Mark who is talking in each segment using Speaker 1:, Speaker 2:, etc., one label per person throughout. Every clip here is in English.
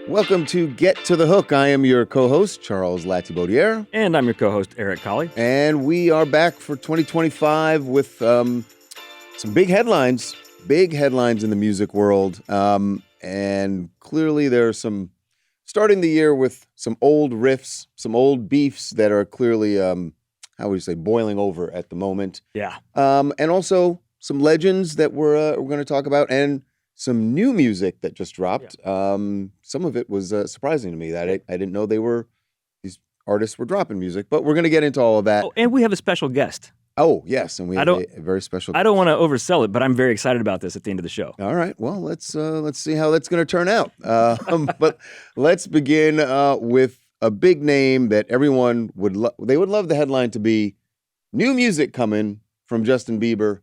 Speaker 1: Welcome to Get to the Hook. I am your co-host, Charles Lati.
Speaker 2: And I'm your co-host, Eric Colley.
Speaker 1: And we are back for 2025 with some big headlines in the music world. And clearly there are some, starting the year with some old riffs, some old beefs that are clearly, how would you say, boiling over at the moment.
Speaker 2: Yeah.
Speaker 1: And also some legends that we're going to talk about, and some new music that just dropped. Yeah. Some of it was surprising to me that I didn't know these artists were dropping music, but we're going to get into all of that.
Speaker 2: Oh, and we have a special guest.
Speaker 1: Oh, yes, and we have a very special guest.
Speaker 2: I don't want to oversell it, but I'm very excited about this at the end of the show.
Speaker 1: All right, well, let's see how that's going to turn out. But let's begin with a big name that everyone would love the headline to be new music coming from Justin Bieber.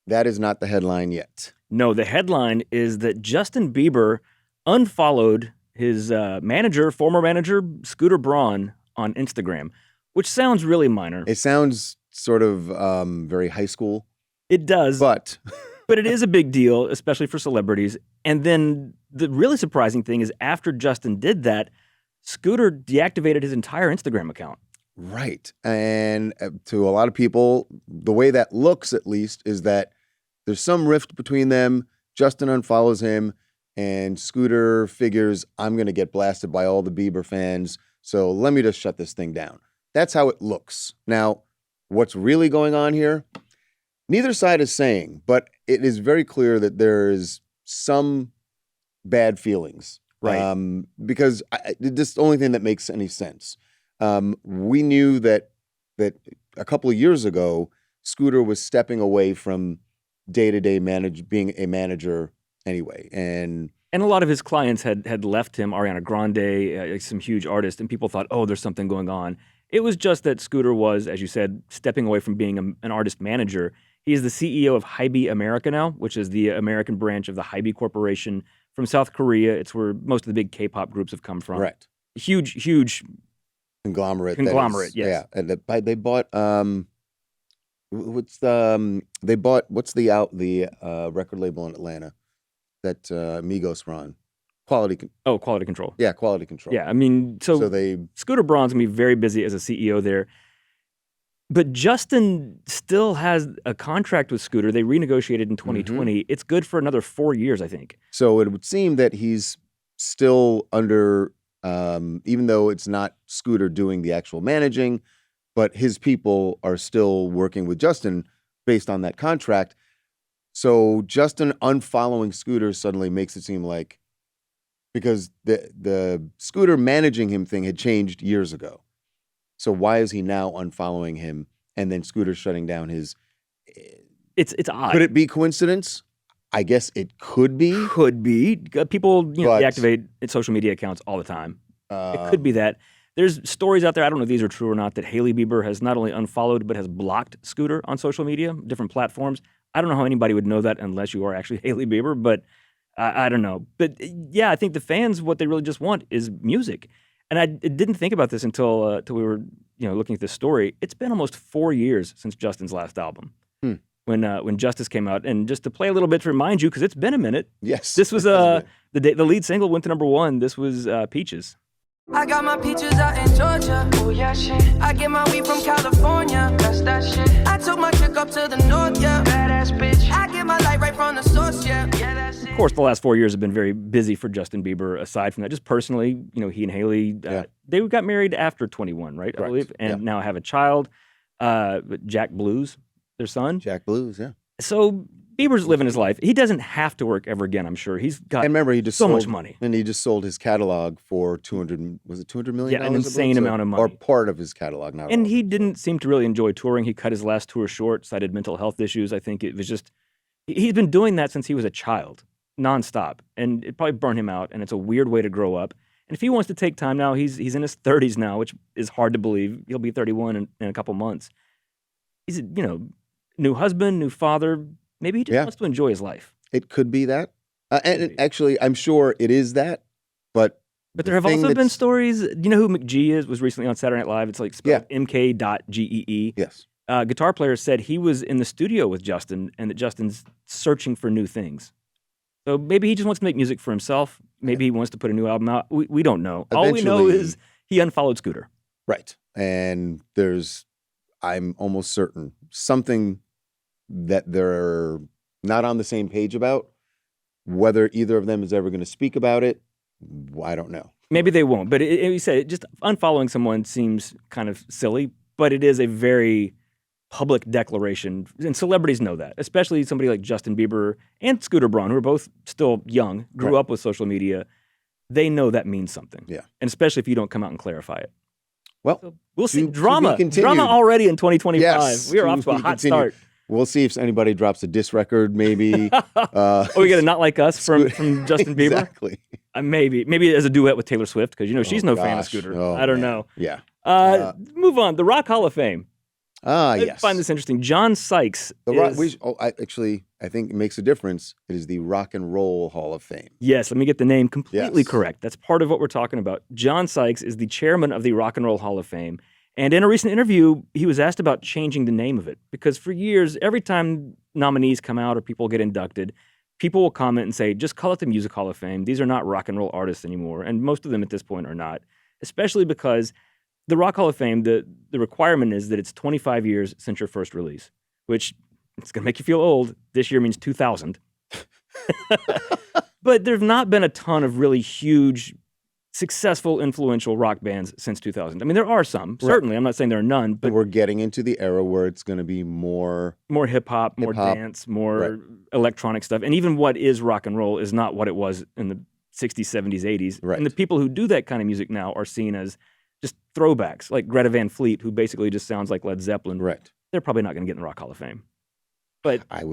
Speaker 1: That is not the headline yet.
Speaker 2: No, the headline is that Justin Bieber unfollowed his former manager, Scooter Braun, on Instagram, which sounds really minor.
Speaker 1: It sounds sort of very high school.
Speaker 2: It does.
Speaker 1: But
Speaker 2: it is a big deal, especially for celebrities. And then the really surprising thing is after Justin did that, Scooter deactivated his entire Instagram account.
Speaker 1: Right. And to a lot of people, the way that looks, at least, is that there's some rift between them. Justin unfollows him, and Scooter figures, I'm going to get blasted by all the Bieber fans, so let me just shut this thing down. That's how it looks. Now, what's really going on here? Neither side is saying, but it is very clear that there is some bad feelings.
Speaker 2: Right.
Speaker 1: Because this is the only thing that makes any sense. We knew that a couple of years ago, Scooter was stepping away from day-to-day being a manager anyway. And
Speaker 2: a lot of his clients had left him, Ariana Grande, some huge artists, and people thought, oh, there's something going on. It was just that Scooter was, as you said, stepping away from being an artist manager. He is the CEO of Hybe America now, which is the American branch of the Hybe Corporation from South Korea. It's where most of the big K-pop groups have come from.
Speaker 1: Right.
Speaker 2: Huge
Speaker 1: conglomerate.
Speaker 2: Yes.
Speaker 1: Yeah, and they bought what's the record label in Atlanta that Migos run? Quality
Speaker 2: Control.
Speaker 1: Yeah, Quality Control.
Speaker 2: Yeah, I mean, so Scooter Braun's going to be very busy as a CEO there. But Justin still has a contract with Scooter. They renegotiated in 2020. Mm-hmm. It's good for another 4 years, I think.
Speaker 1: So it would seem that he's still under, even though it's not Scooter doing the actual managing, but his people are still working with Justin based on that contract. So Justin unfollowing Scooter suddenly makes it seem like, because the Scooter managing him thing had changed years ago. So why is he now unfollowing him and then Scooter shutting down his...
Speaker 2: It's odd.
Speaker 1: Could it be coincidence? I guess it could be.
Speaker 2: Could be. People deactivate social media accounts all the time. It could be that. There's stories out there, I don't know if these are true or not, that Hailey Bieber has not only unfollowed but has blocked Scooter on social media, different platforms. I don't know how anybody would know that unless you are actually Hailey Bieber, but I don't know. But yeah, I think the fans, what they really just want is music. And I didn't think about this until we were looking at this story. It's been almost 4 years since Justin's last album. When Justice came out. And just to play a little bit to remind you, because it's been a minute.
Speaker 1: Yes.
Speaker 2: This was the lead single went to #1. This was Peaches.
Speaker 3: I got my peaches out in Georgia. Oh yeah, shit. I get my weed from California. That's that shit. I took my chick up to the north, yeah. Badass bitch. I get my light right from the source, yeah. Yeah, that's it.
Speaker 2: Of course, the last 4 years have been very busy for Justin Bieber. Aside from that, just personally, he and Hailey, they got married after 21, right?
Speaker 1: Correct.
Speaker 2: I believe, and now have a child. Jack Blues, their son.
Speaker 1: Jack Blues, yeah.
Speaker 2: So Bieber's living his life. He doesn't have to work ever again, I'm sure. He's got much money.
Speaker 1: And he just sold his catalog for $200 million?
Speaker 2: Yeah, an insane amount of money.
Speaker 1: Or part of his catalog, not all.
Speaker 2: And he didn't seem to really enjoy touring. He cut his last tour short, cited mental health issues. I think it was just, he's been doing that since he was a child, nonstop. And it probably burned him out, and it's a weird way to grow up. And if he wants to take time now, he's in his 30s now, which is hard to believe. He'll be 31 in a couple months. He's a, new husband, new father. Maybe he just wants to enjoy his life.
Speaker 1: It could be that. And actually, I'm sure it is that. But
Speaker 2: there have also been stories. You know who McGee was recently on Saturday Night Live. It's like spelled MK.GEE.
Speaker 1: Yes.
Speaker 2: Guitar player said he was in the studio with Justin and that Justin's searching for new things. So maybe he just wants to make music for himself. Maybe he wants to put a new album out. We don't know. All we know is he unfollowed Scooter.
Speaker 1: Right. And I'm almost certain, something that they're not on the same page about. Whether either of them is ever going to speak about it, I don't know.
Speaker 2: Maybe they won't. But you said just unfollowing someone seems kind of silly, but it is a very public declaration, and celebrities know that, especially somebody like Justin Bieber and Scooter Braun, who are both still young, grew up with social media. They know that means something.
Speaker 1: Yeah.
Speaker 2: And especially if you don't come out and clarify it.
Speaker 1: Well,
Speaker 2: so we'll see. Drama already in 2025.
Speaker 1: Yes,
Speaker 2: we are off to a hot start.
Speaker 1: We'll see if anybody drops a diss record, maybe.
Speaker 2: We get a Not Like Us from Justin Bieber?
Speaker 1: Exactly.
Speaker 2: Maybe as a duet with Taylor Swift, because she's no fan of Scooter. I don't know.
Speaker 1: Yeah.
Speaker 2: Move on. The Rock Hall of Fame.
Speaker 1: Yes.
Speaker 2: I find this interesting. John Sykes.
Speaker 1: I think it makes a difference. It is the Rock and Roll Hall of Fame.
Speaker 2: Yes, let me get the name completely correct. That's part of what we're talking about. John Sykes is the chairman of the Rock and Roll Hall of Fame. And in a recent interview, he was asked about changing the name of it. Because for years, every time nominees come out or people get inducted, people will comment and say, just call it the Music Hall of Fame. These are not rock and roll artists anymore. And most of them at this point are not. Especially because the Rock Hall of Fame, the requirement is that it's 25 years since your first release, which it's going to make you feel old. This year means 2000. But there have not been a ton of really huge, successful, influential rock bands since 2000. I mean, there are some, certainly. I'm not saying there are none. But
Speaker 1: we're getting into the era where it's going to be more
Speaker 2: hip-hop, more dance, more electronic stuff. And even what is rock and roll is not what it was in the 60s, 70s, 80s.
Speaker 1: Right.
Speaker 2: And the people who do that kind of music now are seen as just throwbacks, like Greta Van Fleet, who basically just sounds like Led Zeppelin.
Speaker 1: Right.
Speaker 2: They're probably not going to get in the Rock Hall of Fame. But
Speaker 1: I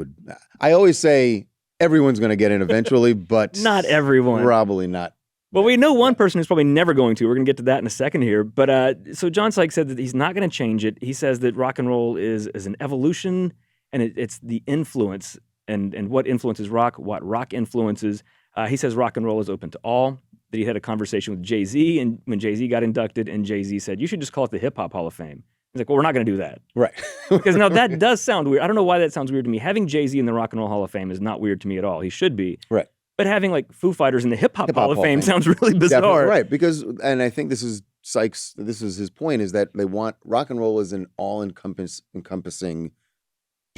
Speaker 1: always say everyone's going to get in eventually, but
Speaker 2: not everyone.
Speaker 1: Probably not.
Speaker 2: Well, we know one person who's probably never going to. We're going to get to that in a second here. But so John Sykes said that he's not going to change it. He says that rock and roll is an evolution, and it's the influence and what influences rock, what rock influences. He says rock and roll is open to all. That he had a conversation with Jay-Z, and when Jay-Z got inducted, and Jay-Z said, you should just call it the Hip Hop Hall of Fame. He's like, well, we're not going to do that.
Speaker 1: Right.
Speaker 2: Because now that does sound weird. I don't know why that sounds weird to me. Having Jay-Z in the Rock and Roll Hall of Fame is not weird to me at all. He should be.
Speaker 1: Right.
Speaker 2: But having like Foo Fighters in the Hip Hop Hall of Fame sounds really bizarre.
Speaker 1: Definitely right. Because, and I think this is Sykes, this is his point, is that they want rock and roll as an all-encompassing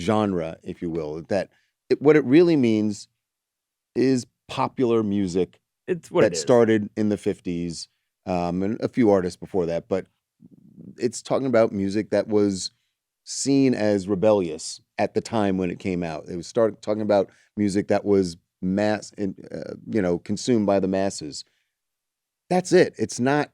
Speaker 1: genre, if you will. That what it really means is popular music.
Speaker 2: It's what
Speaker 1: that started in the 50s, and a few artists before that, but it's talking about music that was seen as rebellious at the time when it came out. It was talking about music that was consumed by the masses. That's it. It's not,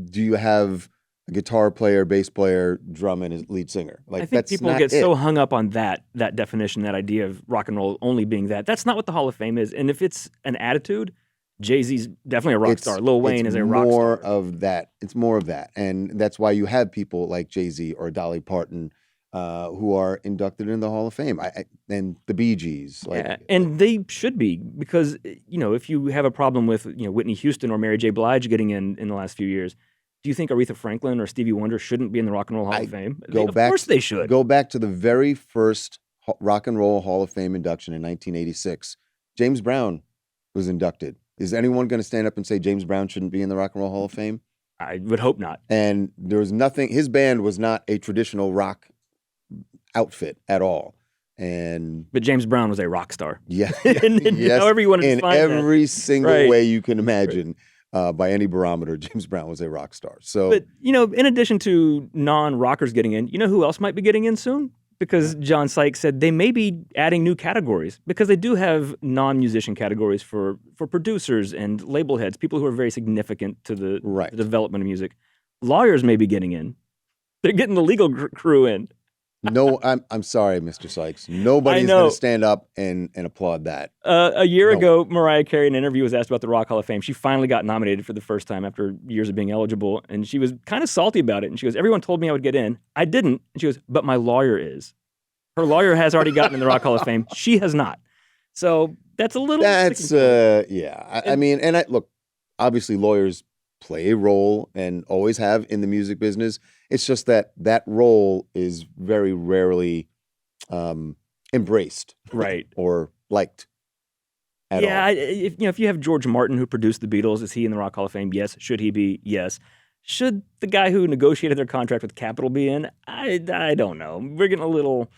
Speaker 1: do you have a guitar player, bass player, drum, and a lead singer? Like,
Speaker 2: I think people get so hung up on that definition, that idea of rock and roll only being that. That's not what the Hall of Fame is. And if it's an attitude, Jay-Z's definitely a rock star. Lil Wayne is a rock star.
Speaker 1: More of that. It's more of that. And that's why you have people like Jay-Z or Dolly Parton who are inducted in the Hall of Fame. And the Bee Gees.
Speaker 2: And they should be, because, if you have a problem with, Whitney Houston or Mary J. Blige getting in the last few years, do you think Aretha Franklin or Stevie Wonder shouldn't be in the Rock and Roll Hall of Fame? Of course they should.
Speaker 1: Go back to the very first Rock and Roll Hall of Fame induction in 1986. James Brown was inducted. Is anyone going to stand up and say James Brown shouldn't be in the Rock and Roll Hall of Fame?
Speaker 2: I would hope not.
Speaker 1: And there was nothing, his band was not a traditional rock outfit at all.
Speaker 2: But James Brown was a rock star.
Speaker 1: Yeah.
Speaker 2: Yes, however you want to define that.
Speaker 1: In every single way you can imagine, by any barometer, James Brown was a rock star. So,
Speaker 2: but, in addition to non-rockers getting in, you know who else might be getting in soon? Because John Sykes said they may be adding new categories, because they do have non-musician categories for producers and label heads, people who are very significant to the development of music. Lawyers may be getting in. They're getting the legal crew in.
Speaker 1: No, I'm sorry, Mr. Sykes. Nobody's going to stand up and applaud that.
Speaker 2: A year ago, Mariah Carey, in an interview, was asked about the Rock Hall of Fame. She finally got nominated for the first time after years of being eligible, and she was kind of salty about it. And she goes, everyone told me I would get in. I didn't. And she goes, but my lawyer is. Her lawyer has already gotten in the Rock Hall of Fame. She has not. So that's a little...
Speaker 1: Look, obviously lawyers play a role and always have in the music business. It's just that role is very rarely embraced,
Speaker 2: right,
Speaker 1: or liked. at all.
Speaker 2: If you have George Martin, who produced the Beatles, is he in the Rock Hall of Fame? Yes. Should he be? Yes. Should the guy who negotiated their contract with Capitol be in? I don't know. We're getting a little.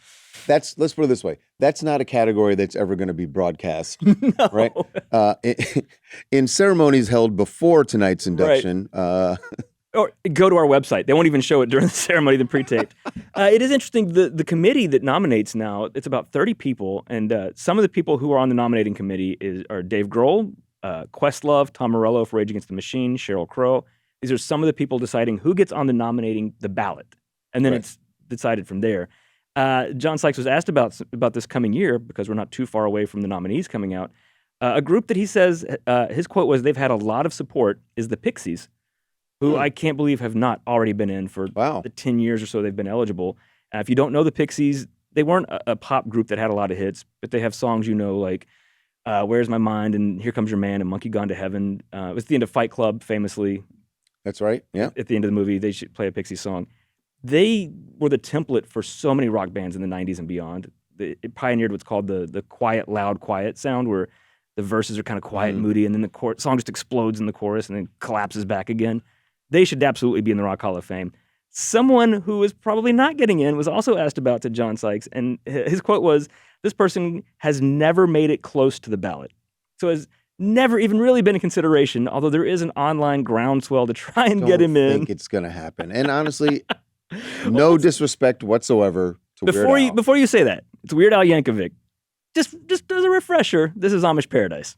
Speaker 1: Let's put it this way. That's not a category that's ever going to be broadcast,
Speaker 2: No.
Speaker 1: right? In ceremonies held before tonight's induction,
Speaker 2: Or go to our website. They won't even show it during the ceremony, the pre-taped. It is interesting. The committee that nominates now, it's about 30 people, and some of the people who are on the nominating committee are Dave Grohl, Questlove, Tom Morello for Rage Against the Machine, Sheryl Crow. These are some of the people deciding who gets on the ballot, and then it's decided from there. John Sykes was asked about this coming year, because we're not too far away from the nominees coming out. A group that he says, his quote was, they've had a lot of support, is the Pixies, who I can't believe have not already been in for the 10 years or so they've been eligible. If you don't know the Pixies, they weren't a pop group that had a lot of hits, but they have songs like Where's My Mind and Here Comes Your Man and Monkey Gone to Heaven. It was the end of Fight Club, famously.
Speaker 1: That's right, yeah.
Speaker 2: At the end of the movie, they should play a Pixies song. They were the template for so many rock bands in the 90s and beyond. It pioneered what's called the quiet, loud, quiet sound, where the verses are kind of quiet and moody, and then the song just explodes in the chorus and then collapses back again. They should absolutely be in the Rock Hall of Fame. Someone who is probably not getting in was also asked about to John Sykes, and his quote was, this person has never made it close to the ballot. So has never even really been in consideration, although there is an online groundswell to try and get him in.
Speaker 1: I think it's going to happen. And honestly, no disrespect whatsoever to Weird Al.
Speaker 2: Before you say that, it's Weird Al Yankovic. Just as a refresher, this is Amish Paradise.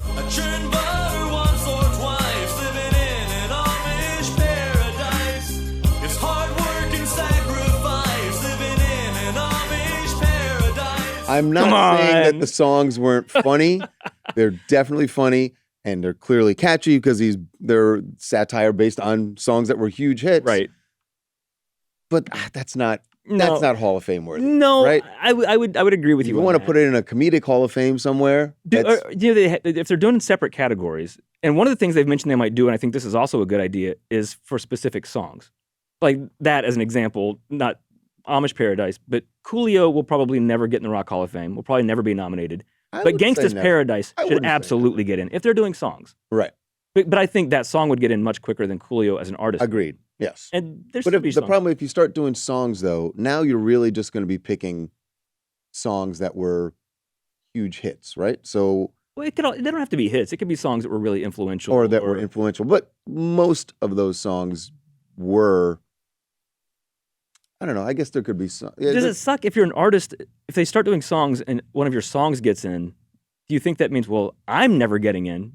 Speaker 4: I churned butter once or twice, living in an Amish paradise. It's hard work and sacrifice, living in an Amish paradise.
Speaker 1: I'm not saying that the songs weren't funny. They're definitely funny, and they're clearly catchy because they're satire based on songs that were huge hits.
Speaker 2: Right.
Speaker 1: But that's not Hall of Fame worthy.
Speaker 2: No,
Speaker 1: right?
Speaker 2: I would agree with you.
Speaker 1: You want to put it in a comedic Hall of Fame somewhere?
Speaker 2: If they're doing separate categories, and one of the things they've mentioned they might do, and I think this is also a good idea, is for specific songs. Like that as an example, not Amish Paradise, but Coolio will probably never get in the Rock Hall of Fame. Will probably never be nominated. But Gangsta's Paradise should absolutely get in if they're doing songs.
Speaker 1: Right.
Speaker 2: But I think that song would get in much quicker than Coolio as an artist.
Speaker 1: Agreed. Yes.
Speaker 2: And
Speaker 1: the problem, if you start doing songs, though, now you're really just going to be picking songs that were huge hits, right? So,
Speaker 2: they don't have to be hits. It could be songs that were really influential,
Speaker 1: were influential. But most of those songs were. I don't know. I guess there could be some.
Speaker 2: Does it suck if you're an artist, if they start doing songs and one of your songs gets in? Do you think that means, well, I'm never getting in?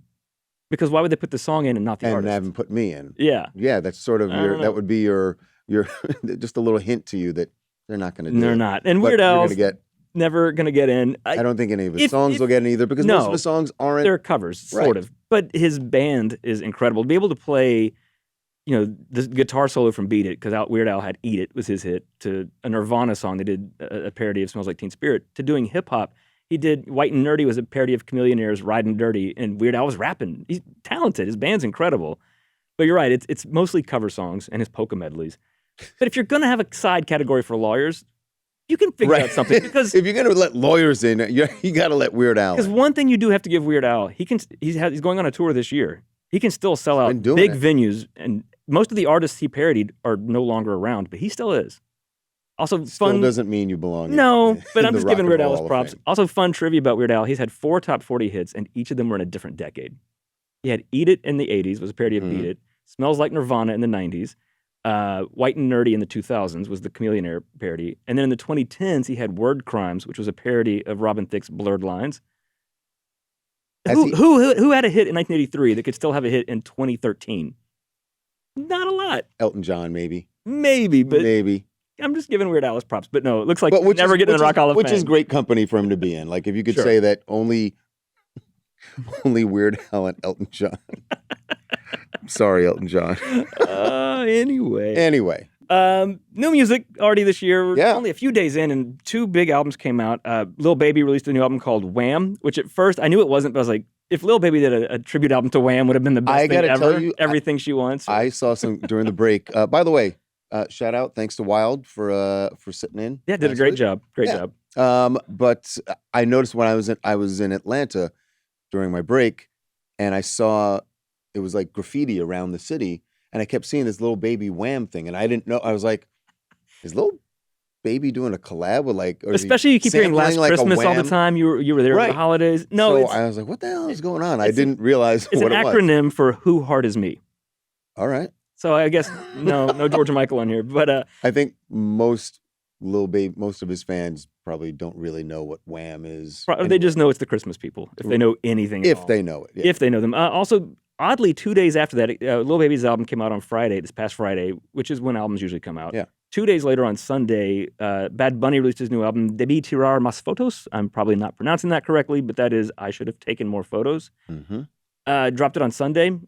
Speaker 2: Because why would they put the song in and not the artist?
Speaker 1: And haven't put me in.
Speaker 2: Yeah.
Speaker 1: Yeah, that's sort of that would be your just a little hint to you that they're not going to do it.
Speaker 2: They're not. And Weird Al's never going to get in.
Speaker 1: I don't think any of his songs will get in either, because most of the songs aren't.
Speaker 2: They're covers, sort of. But his band is incredible. To be able to play, the guitar solo from Beat It, because Weird Al had Eat It was his hit, to a Nirvana song. They did a parody of Smells Like Teen Spirit, to doing hip-hop. He did White and Nerdy was a parody of Chameleon Air's Riding Dirty, and Weird Al was rapping. He's talented. His band's incredible. But you're right, it's mostly cover songs and his polka medleys. But if you're going to have a side category for lawyers, you can figure out something. Because
Speaker 1: if you're going to let lawyers in, you got to let Weird Al in.
Speaker 2: Because one thing you do have to give Weird Al, he's going on a tour this year. He can still sell out big venues, and most of the artists he parodied are no longer around, but he still is. Also,
Speaker 1: still doesn't mean you belong.
Speaker 2: No, but I'm just giving Weird Al his props. Also, fun trivia about Weird Al: he's had 4 top 40 hits, and each of them were in a different decade. He had "Eat It" in the '80s, was a parody of "Beat It." "Smells Like Nirvana" in the '90s. "White and Nerdy" in the 2000s was the Chameleon Air parody, and then in the 2010s he had "Word Crimes," which was a parody of Robin Thicke's "Blurred Lines." Who had a hit in 1983 that could still have a hit in 2013? Not a lot.
Speaker 1: Elton John, maybe.
Speaker 2: Maybe. I'm just giving Weird Al his props, but no, it looks like he's never getting in the Rock Hall of Fame.
Speaker 1: Which is great company for him to be in. Like, if you could say that only Weird Al and Elton John. I'm sorry, Elton John.
Speaker 2: Anyway. New music already this year.
Speaker 1: Yeah.
Speaker 2: Only a few days in, and 2 big albums came out. Lil Baby released a new album called Wham, which at first I knew it wasn't, but I was like, if Lil Baby did a tribute album to Wham, would have been the best thing ever.
Speaker 1: Tell you,
Speaker 2: Everything She Wants.
Speaker 1: I saw some during the break. By the way, shout out, thanks to Wild for sitting in.
Speaker 2: Yeah, did a great job. Great job.
Speaker 1: But I noticed when I was in Atlanta, during my break, and I saw it was like graffiti around the city, and I kept seeing this little baby Wham thing, and I didn't know. I was like, is little baby doing a collab with like? Or
Speaker 2: Especially you keep hearing Last
Speaker 1: like
Speaker 2: Christmas all the time. You were there for the holidays. No,
Speaker 1: so I was like, what the hell is going on? I didn't realize
Speaker 2: it's
Speaker 1: what
Speaker 2: an
Speaker 1: it was.
Speaker 2: acronym for Who Hard Is Me.
Speaker 1: All right.
Speaker 2: So I guess no George Michael on here, but
Speaker 1: I think most of his fans probably don't really know what Wham is.
Speaker 2: They just know it's the Christmas people, if they know anything.
Speaker 1: If they know it, yeah.
Speaker 2: If they know them. Also, oddly, 2 days after that, Lil Baby's album came out on Friday, this past Friday, which is when albums usually come out.
Speaker 1: Yeah.
Speaker 2: 2 days later on Sunday, Bad Bunny released his new album, Debí tirar más fotos. I'm probably not pronouncing that correctly, but that is I should have taken more photos.
Speaker 1: Mm-hmm.
Speaker 2: Dropped it on Sunday.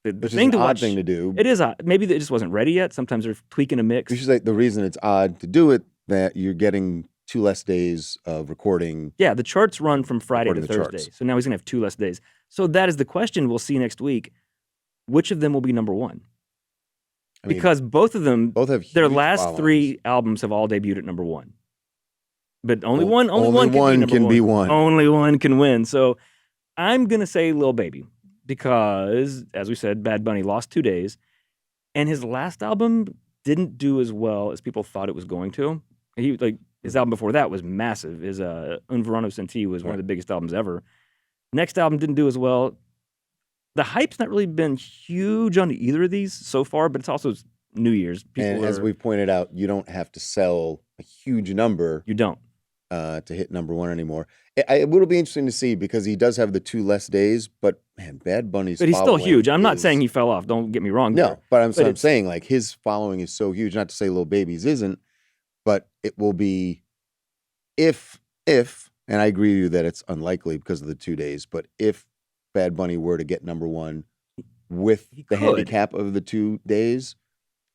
Speaker 1: Which is an odd thing to do.
Speaker 2: It is odd. Maybe it just wasn't ready yet. Sometimes they're tweaking a mix.
Speaker 1: You should say the reason it's odd to do it, that you're getting 2 less days of recording.
Speaker 2: Yeah, the charts run from Friday to Thursday.
Speaker 1: Charts.
Speaker 2: So now he's going to have 2 less days. So that is the question we'll see next week. Which of them will be number one? Because both of them,
Speaker 1: have
Speaker 2: their last
Speaker 1: followings.
Speaker 2: 3 albums have all debuted at number one. But only one can be one. Only one can win. So I'm going to say Lil Baby. Because, as we said, Bad Bunny lost 2 days, and his last album didn't do as well as people thought it was going to. His album before that was massive. His Un Verano Sin Ti was one of the biggest albums ever. Next album didn't do as well. The hype's not really been huge on either of these so far, but it's also New Year's.
Speaker 1: As we've pointed out, you don't have to sell a huge number.
Speaker 2: You don't.
Speaker 1: To hit number one anymore. It will be interesting to see because he does have the 2 less days, but man, Bad Bunny's
Speaker 2: But he's still huge. I'm not saying he fell off. Don't get me wrong.
Speaker 1: No, but I'm saying like his following is so huge. Not to say Lil Baby's isn't, but it will be if, and I agree with you that it's unlikely because of the 2 days, but if Bad Bunny were to get number one with the handicap of the 2 days,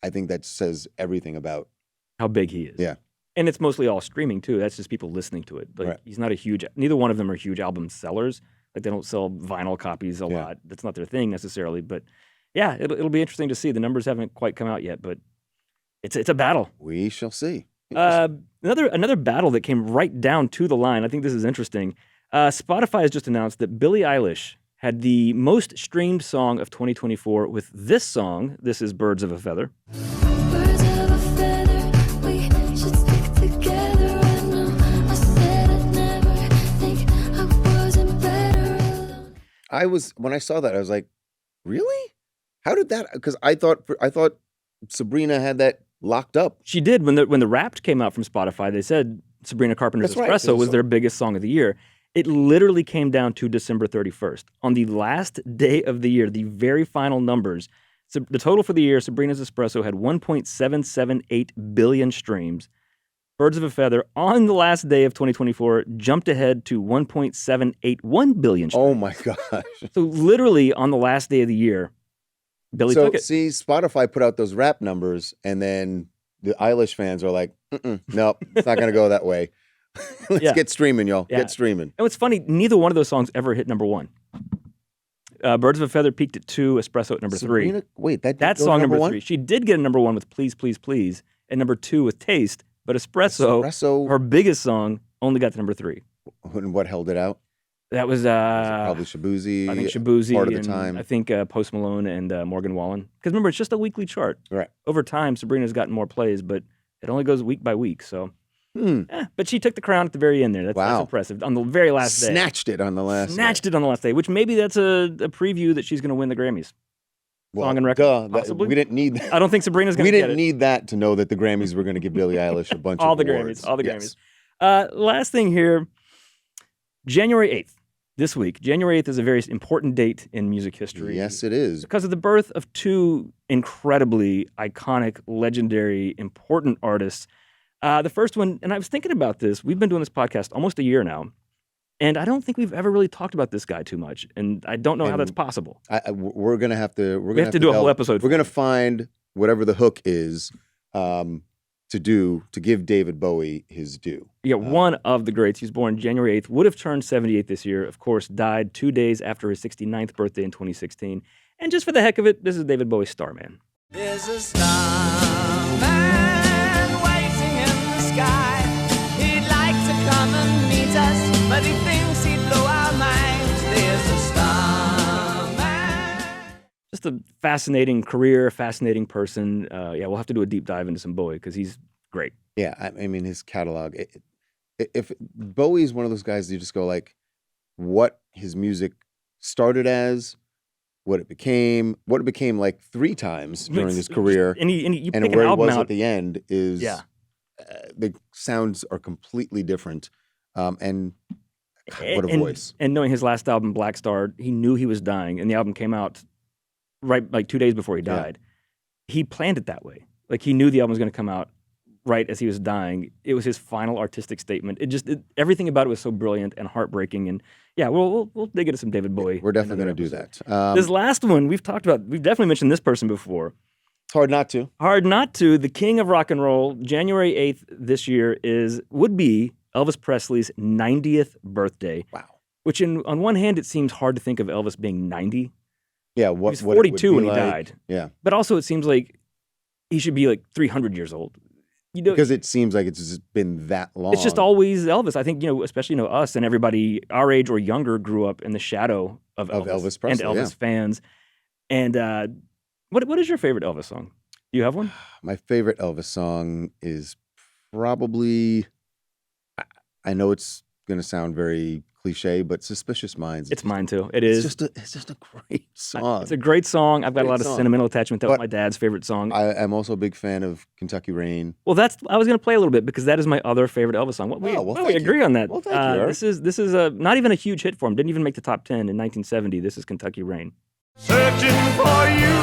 Speaker 1: I think that says everything about
Speaker 2: how big he is.
Speaker 1: Yeah.
Speaker 2: And it's mostly all streaming too. That's just people listening to it. Like he's not neither one of them are huge album sellers. Like they don't sell vinyl copies a lot. That's not their thing necessarily. But yeah, it'll be interesting to see. The numbers haven't quite come out yet, but it's a battle.
Speaker 1: We shall see.
Speaker 2: Another battle that came right down to the line. I think this is interesting. Spotify has just announced that Billie Eilish had the most streamed song of 2024 with this song. This is Birds of a Feather.
Speaker 1: When I saw that, I was like, really? How did that? Because I thought Sabrina had that locked up.
Speaker 2: She did. When the Wrapped came out from Spotify, they said Sabrina Carpenter's Espresso was their biggest song of the year. It literally came down to December 31st. On the last day of the year, the very final numbers, the total for the year, Sabrina's Espresso had 1.778 billion streams. Birds of a Feather, on the last day of 2024, jumped ahead to 1.781 billion streams.
Speaker 1: Oh, my gosh.
Speaker 2: So literally on the last day of the year, Billie took it.
Speaker 1: See, Spotify put out those rap numbers, and then the Eilish fans are like, nope, it's not going to go that way. Let's get streaming, y'all. Yeah. Get streaming.
Speaker 2: And what's funny, neither one of those songs ever hit number one. Birds of a Feather peaked at 2, Espresso at number 3.
Speaker 1: Wait,
Speaker 2: that's song number 3. She did get a number 1 with Please, Please, Please, and number 2 with Taste. But Espresso, her biggest song, only got to number 3.
Speaker 1: And what held it out?
Speaker 2: That was
Speaker 1: probably Shabuzi.
Speaker 2: I think Shabuzi.
Speaker 1: Part of the time.
Speaker 2: I think Post Malone and Morgan Wallen. Because remember, it's just a weekly chart.
Speaker 1: Right.
Speaker 2: Over time, Sabrina's gotten more plays, but it only goes week by week. So, but she took the crown at the very end there. That's impressive. On the very last day.
Speaker 1: Snatched it on the last day.
Speaker 2: Which maybe that's a preview that she's going to win the Grammys. Song and record, possibly.
Speaker 1: We didn't need that.
Speaker 2: I don't think Sabrina's going to get it.
Speaker 1: We didn't need that to know that the Grammys were going to give Billie Eilish a bunch of awards.
Speaker 2: All the Grammys. Last thing here, January 8th, this week. January 8th is a very important date in music history.
Speaker 1: Yes, it is.
Speaker 2: Because of the birth of 2 incredibly iconic, legendary, important artists. The first one, and I was thinking about this, we've been doing this podcast almost a year now. And I don't think we've ever really talked about this guy too much, and I don't know how that's possible.
Speaker 1: We're gonna have to.
Speaker 2: We have to do a whole episode.
Speaker 1: We're gonna find whatever the hook is to give David Bowie his due.
Speaker 2: Yeah, one of the greats. He was born January 8th. Would have turned 78 this year. Of course, died 2 days after his 69th birthday in 2016. And just for the heck of it, this is David Bowie's Starman.
Speaker 3: There's a starman waiting in the sky. He'd like to come and meet us, but he thinks he'd blow our minds. There's
Speaker 2: just a fascinating career, fascinating person. Yeah, we'll have to do a deep dive into some Bowie because he's great.
Speaker 1: Yeah, I mean, his catalog. If Bowie's one of those guys, you just go like, what his music started as, what it became like 3 times during his career,
Speaker 2: and you
Speaker 1: and
Speaker 2: pick
Speaker 1: where
Speaker 2: an
Speaker 1: he
Speaker 2: album
Speaker 1: was
Speaker 2: out,
Speaker 1: at the end is, the sounds are completely different. And God, what a voice!
Speaker 2: And knowing his last album, Black Star, he knew he was dying, and the album came out right like 2 days before he died. He planned it that way. Like he knew the album was going to come out right as he was dying. It was his final artistic statement. Everything about it was so brilliant and heartbreaking. And yeah, we'll dig into some David Bowie.
Speaker 1: We're definitely going to do that.
Speaker 2: This last one we've definitely mentioned this person before.
Speaker 1: It's hard not to.
Speaker 2: Hard not to. The king of rock and roll, January 8th this year would be Elvis Presley's 90th birthday.
Speaker 1: Wow.
Speaker 2: Which on one hand, it seems hard to think of Elvis being 90.
Speaker 1: Yeah,
Speaker 2: he was 42 when he died.
Speaker 1: Yeah.
Speaker 2: But also it seems like he should be like 300 years old.
Speaker 1: Because it seems like it's just been that long.
Speaker 2: It's just always Elvis. I think, especially, us and everybody our age or younger grew up in the shadow of
Speaker 1: Elvis Presley,
Speaker 2: and Elvis fans. And what is your favorite Elvis song? Do you have one?
Speaker 1: My favorite Elvis song is probably, I know it's going to sound very cliche, but Suspicious Minds.
Speaker 2: It's mine too. It's
Speaker 1: just a great song.
Speaker 2: It's a great song. I've got a lot of sentimental attachment to it.
Speaker 1: But
Speaker 2: My dad's favorite song.
Speaker 1: I'm also a big fan of Kentucky Rain.
Speaker 2: Well, I was going to play a little bit because that is my other favorite Elvis song. We agree on that.
Speaker 1: Well, thank you, Eric.
Speaker 2: This is not even a huge hit for him. Didn't even make the top 10 in 1970. This is Kentucky Rain.
Speaker 4: Searching for you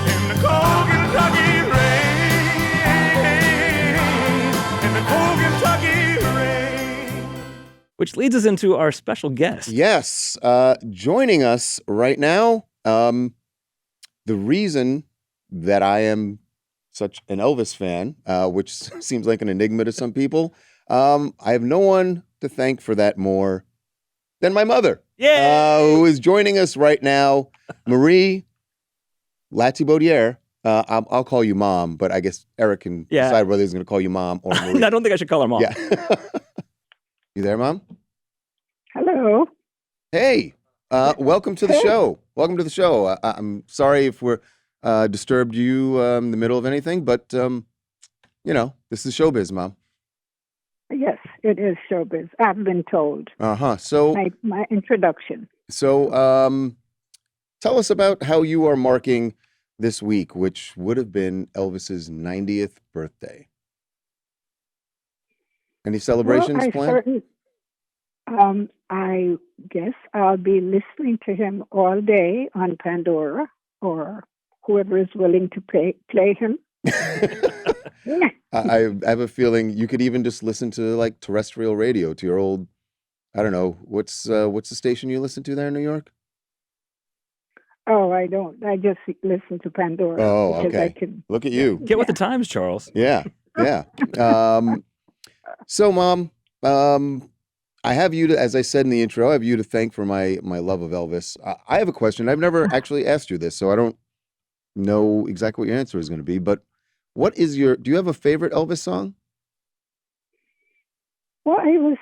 Speaker 4: in the cold Kentucky rain, in the cold Kentucky rain.
Speaker 2: Which leads us into our special guest.
Speaker 1: Yes, joining us right now. The reason that I am such an Elvis fan, which seems like an enigma to some people, I have no one to thank for that more than my mother. Who is joining us right now, Marie Lati. I'll call you Mom, but I guess Eric can decide whether he's going to call you Mom or Marie.
Speaker 2: I don't think I should call her Mom.
Speaker 1: Yeah. You there, Mom?
Speaker 5: Hello.
Speaker 1: Hey, welcome to the show. Welcome to the show. I'm sorry if we're disturbed you in the middle of anything, but this is showbiz, Mom.
Speaker 5: Yes, it is showbiz. I've been told.
Speaker 1: So
Speaker 5: my introduction.
Speaker 1: So tell us about how you are marking this week, which would have been Elvis's 90th birthday. Any celebrations planned?
Speaker 5: I guess I'll be listening to him all day on Pandora or whoever is willing to play him.
Speaker 1: I have a feeling you could even just listen to like terrestrial radio, to your old, I don't know, what's the station you listen to there in New York?
Speaker 5: Oh, I don't. I just listen to Pandora.
Speaker 1: Oh, okay. Look at you.
Speaker 2: Get with the times, Charles.
Speaker 1: Yeah. So, Mom, I have you to, as I said in the intro, I have you to thank for my love of Elvis. I have a question. I've never actually asked you this, so I don't know exactly what your answer is going to be, but do you have a favorite Elvis song?
Speaker 5: Well, I was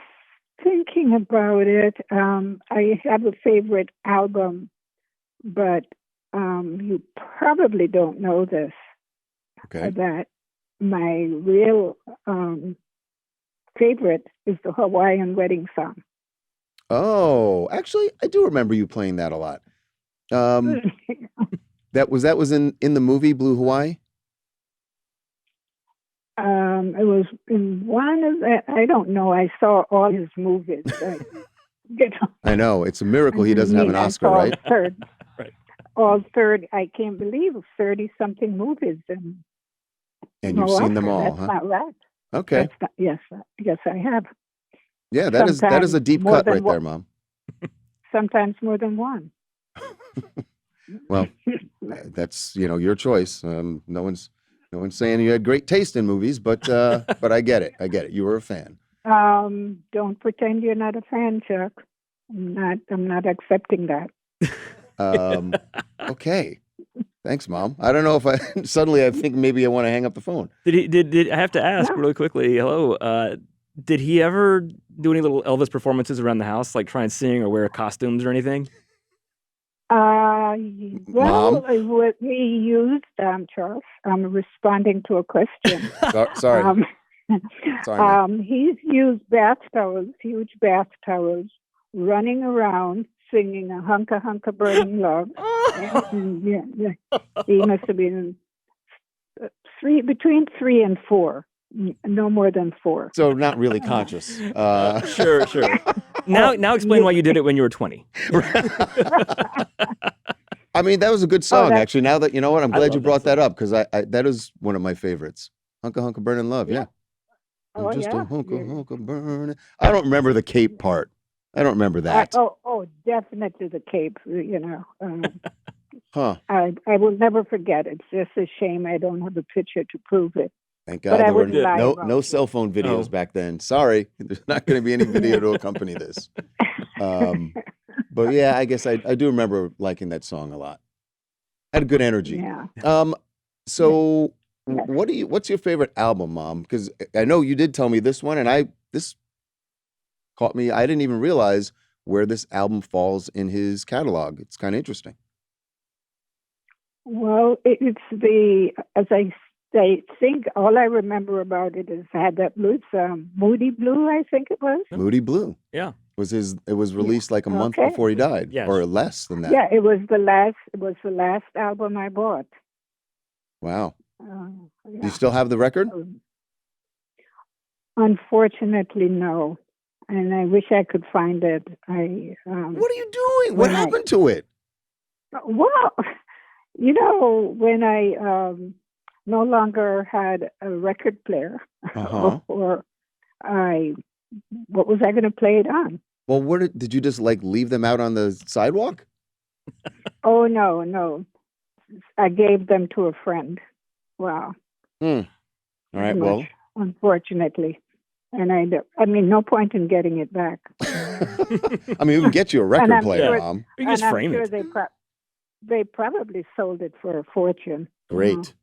Speaker 5: thinking about it. I have a favorite album, but you probably don't know this.
Speaker 1: Okay.
Speaker 5: That my real favorite is the Hawaiian Wedding Song.
Speaker 1: Oh, actually, I do remember you playing that a lot. That was in the movie Blue Hawaii?
Speaker 5: It was in one of the, I don't know. I saw all his movies.
Speaker 1: I know. It's a miracle he doesn't have an Oscar, right?
Speaker 5: Right. All 30, I can't believe 30-something movies. And
Speaker 1: you've seen them all,
Speaker 5: That's not right.
Speaker 1: Okay.
Speaker 5: Yes, I have.
Speaker 1: Yeah, that is a deep cut right there, Mom.
Speaker 5: Sometimes more than one.
Speaker 1: Well, that's your choice. No one's saying you had great taste in movies, but I get it. You were a fan.
Speaker 5: Don't pretend you're not a fan, Chuck. I'm not accepting that.
Speaker 1: Okay. Thanks, Mom. I don't know if I think maybe I want to hang up the phone.
Speaker 2: Did I have to ask really quickly? Hello. Did he ever do any little Elvis performances around the house, like try and sing or wear costumes or anything?
Speaker 5: Well, what he used, Charles, I'm responding to a question.
Speaker 1: Sorry. Sorry,
Speaker 5: He's used bath towels, huge bath towels, running around singing a hunka hunka burning love. Yeah. He must have been between 3 and 4, no more than 4.
Speaker 1: So not really conscious.
Speaker 2: Sure. Now explain why you did it when you were 20.
Speaker 1: I mean, that was a good song, actually. Now that, you know what, I'm glad you brought that up, because I that is one of my favorites. Hunka Hunka Burning Love, yeah.
Speaker 5: Oh,
Speaker 1: Just
Speaker 5: yeah.
Speaker 1: a hunka burning. I don't remember the Cape part. I don't remember that.
Speaker 5: Definitely the Cape, you know.
Speaker 1: Huh.
Speaker 5: I will never forget. It's just a shame I don't have a picture to prove it.
Speaker 1: Thank God
Speaker 5: But I
Speaker 1: there were
Speaker 5: wouldn't lie
Speaker 1: no
Speaker 5: about it.
Speaker 1: cell phone videos back then. Sorry, there's not going to be any video to accompany this. But yeah, I guess I do remember liking that song a lot. Had a good energy.
Speaker 5: Yeah.
Speaker 1: So
Speaker 5: Yeah.
Speaker 1: what's your favorite album, Mom? Because I know you did tell me this one, and this caught me. I didn't even realize where this album falls in his catalog. It's kind of interesting.
Speaker 5: Well, it's as I think all I remember about it is had that blue. It's Moody Blue, I think it was.
Speaker 1: Moody Blue.
Speaker 2: Yeah.
Speaker 1: It was released like a month
Speaker 5: Okay.
Speaker 1: before he died,
Speaker 2: Yes.
Speaker 1: or less than that.
Speaker 5: Yeah, it was the last album I bought.
Speaker 1: Wow.
Speaker 5: Yeah.
Speaker 1: Do you still have the record?
Speaker 5: Unfortunately, no. And I wish I could find it.
Speaker 1: What are you doing? What happened to it?
Speaker 5: Well, you know, when I no longer had a record player,
Speaker 1: Uh-huh.
Speaker 5: or what was I going to play it on?
Speaker 1: Well, did you just like leave them out on the sidewalk?
Speaker 5: Oh, no. I gave them to a friend. Wow.
Speaker 1: All right.
Speaker 5: Much,
Speaker 1: Well,
Speaker 5: unfortunately. And I mean, no point in getting it back.
Speaker 1: I mean, we can get you a
Speaker 5: And
Speaker 1: record
Speaker 5: I'm
Speaker 1: player,
Speaker 5: sure-
Speaker 1: Mom.
Speaker 2: You can just
Speaker 5: and
Speaker 2: frame
Speaker 5: I'm sure
Speaker 2: it.
Speaker 5: they probably sold it for a fortune.
Speaker 1: Great.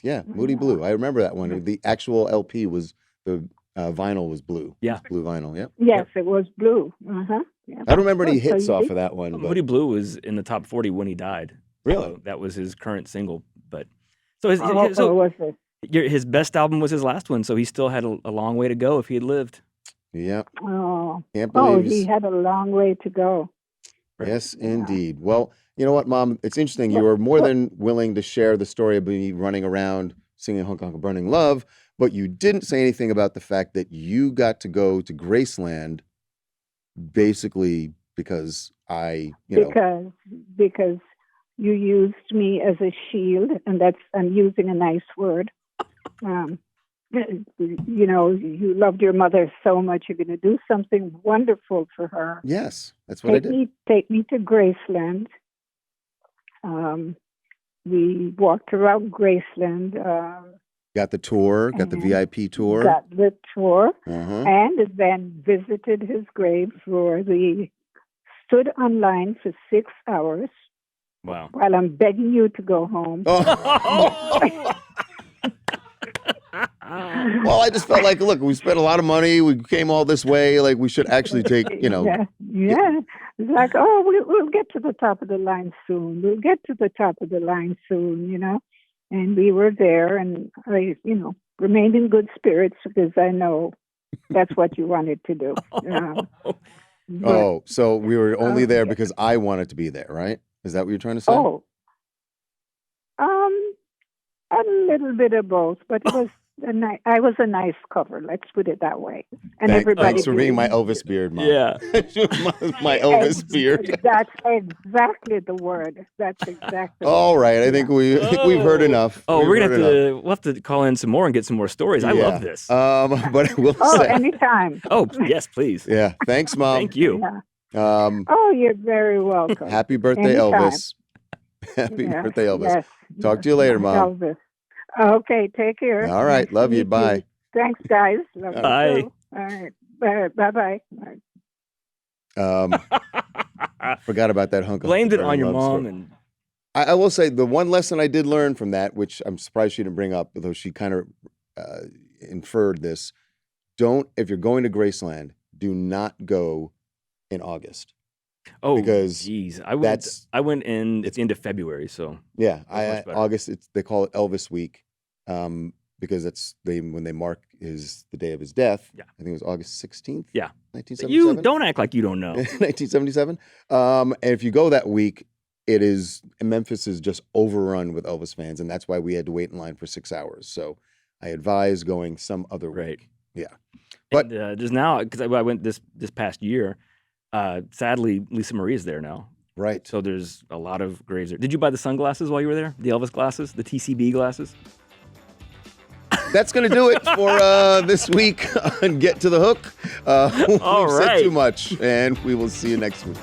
Speaker 1: Yeah, Moody Blue. I remember that one. The actual LP was the vinyl was blue.
Speaker 2: Yeah.
Speaker 1: It was blue vinyl. Yep.
Speaker 5: Yes, it was blue. Uh-huh. Yeah.
Speaker 1: I don't remember any
Speaker 5: So
Speaker 1: hits
Speaker 5: you
Speaker 1: off
Speaker 5: did-
Speaker 1: of that one. But
Speaker 2: Moody Blue was in the top 40 when he died.
Speaker 1: Really?
Speaker 2: So that was his current single. But so his
Speaker 5: was it?
Speaker 2: his best album was his last one. So he still had a long way to go if he had lived.
Speaker 1: yeah,
Speaker 5: Oh,
Speaker 1: can't believe.
Speaker 5: he had a long way to go.
Speaker 1: Yes, indeed. Well, you know what, Mom? It's interesting. You were more than willing to share the story of me running around singing Hunka Hunka Burning Love, but you didn't say anything about the fact that you got to go to Graceland basically because
Speaker 5: Because you used me as a shield, and I'm using a nice word. You know, you loved your mother so much, you're going to do something wonderful for her.
Speaker 1: yes, that's what I did.
Speaker 5: Take me to Graceland. We walked around Graceland.
Speaker 1: Got the tour, got the VIP tour.
Speaker 5: Got the tour,
Speaker 1: Uh-huh.
Speaker 5: and then visited his grave. We stood online for 6 hours
Speaker 2: Wow.
Speaker 5: while I'm begging you to go home.
Speaker 1: Oh. Well, I just felt like, look, we spent a lot of money. We came all this way. Like, we should actually take,
Speaker 5: Yeah. It's like, we'll get to the top of the line soon. We'll get to the top of the line soon, you know. And we were there, and I, remained in good spirits because I know that's what you wanted to do. But-
Speaker 1: So we were only there because I wanted to be there, right? Is that what you're trying to say?
Speaker 5: A little bit of both, but it was I was a nice cover. Let's put it that way. And everybody.
Speaker 1: Thanks for being my
Speaker 5: believed
Speaker 1: Elvis beard, Mom.
Speaker 2: Yeah.
Speaker 1: my Elvis beard.
Speaker 5: That's exactly the word. That's exactly.
Speaker 1: All right, I think we've heard enough.
Speaker 2: Oh,
Speaker 1: We've
Speaker 2: we're
Speaker 1: heard enough.
Speaker 2: we'll have to call in some more and get some more stories. I
Speaker 1: Yeah.
Speaker 2: love this.
Speaker 1: But I will say,
Speaker 5: Anytime.
Speaker 2: Oh, yes, please.
Speaker 1: yeah. Thanks, Mom.
Speaker 2: Thank you.
Speaker 5: Yeah. You're very welcome.
Speaker 1: Happy birthday,
Speaker 5: Anytime.
Speaker 1: Elvis. Happy
Speaker 5: Yes,
Speaker 1: birthday, Elvis.
Speaker 5: yes,
Speaker 1: Talk to you later, Mom.
Speaker 5: Elvis. Okay, take care.
Speaker 1: All right,
Speaker 5: Nice to
Speaker 1: love you.
Speaker 5: meet
Speaker 1: Bye.
Speaker 5: Thanks, guys. Love you
Speaker 2: Bye.
Speaker 5: too. All right. Bye-bye.
Speaker 1: Forgot about that hunk.
Speaker 2: Blamed it on your
Speaker 1: love
Speaker 2: mom.
Speaker 1: story.
Speaker 2: And
Speaker 1: I will say the one lesson I did learn from that, which I'm surprised she didn't bring up, although she kind of inferred this. If you're going to Graceland, do not go in August.
Speaker 2: Oh,
Speaker 1: because
Speaker 2: geez. I went in at the end of February, so
Speaker 1: yeah,
Speaker 2: much better.
Speaker 1: August. They call it Elvis Week, because that's when they mark the day of his death.
Speaker 2: Yeah.
Speaker 1: I think it was August 16th.
Speaker 2: Yeah.
Speaker 1: 1977.
Speaker 2: You don't act like you don't know.
Speaker 1: 1977. And if you go that week, Memphis is just overrun with Elvis fans, and that's why we had to wait in line for 6 hours. So I advise going some other week. Yeah. But
Speaker 2: just now, because I went this past year, sadly, Lisa Marie is there now.
Speaker 1: Right.
Speaker 2: So there's a lot of graves there. Did you buy the sunglasses while you were there? The Elvis glasses? The TCB glasses?
Speaker 1: That's going to do it for this week on Get to the Hook.
Speaker 2: All
Speaker 1: We've said
Speaker 2: right.
Speaker 1: too much, and we will see you next week.